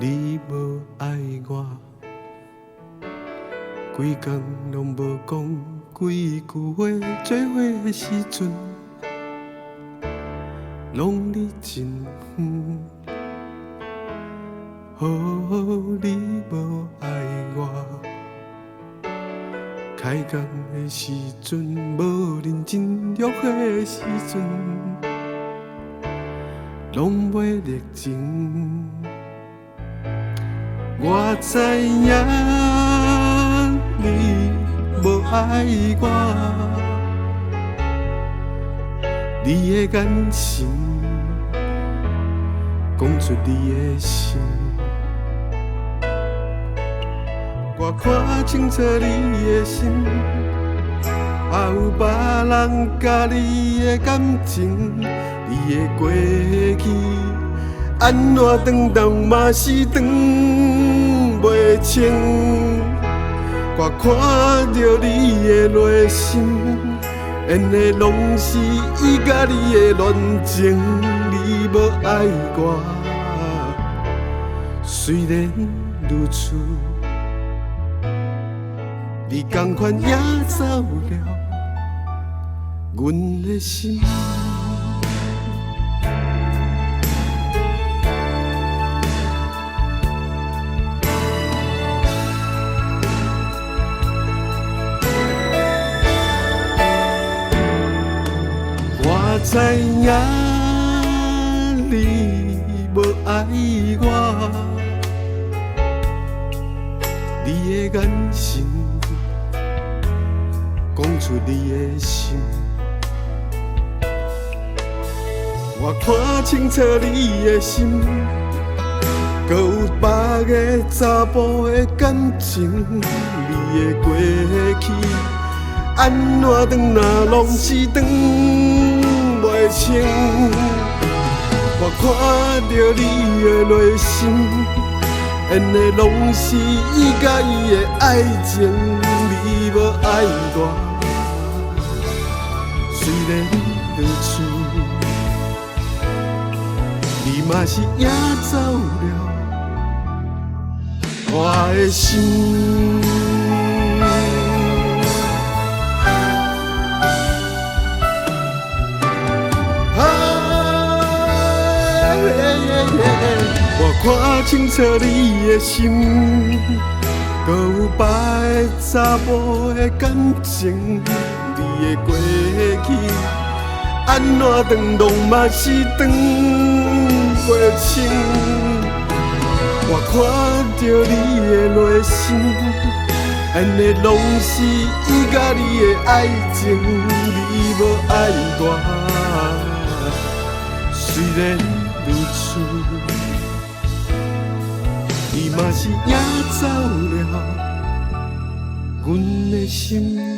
你无爱我，规工拢无讲几句话，做伙的时阵，拢你真远。好你无爱我，开工的时阵无认真，约会的时阵拢袂热情。我知影你无爱我，你的眼神讲出你的心。我看清楚你的心，也有别人甲你的感情，你的过去安怎转动嘛是转袂清。我看着你的内心，演的拢是伊甲你的恋情，你无爱我，虽然如此。你同款也走了，阮的心。我知影你无爱我，你的眼神讲出你的心，我看清楚你的心，搁有别个查甫的感情，你的过去安怎转哪拢是转袂清。我看着你的内心，演的拢是伊甲伊的爱情，你无爱我，虽然如此，你嘛是也走了我的心。我看清楚你的心，搁有别个查甫的感情，你的过去安怎转拢嘛是转袂清。我看着你的内心，演的拢是伊甲你的爱情，你无爱我，虽然如此。你嘛是也走了阮的心。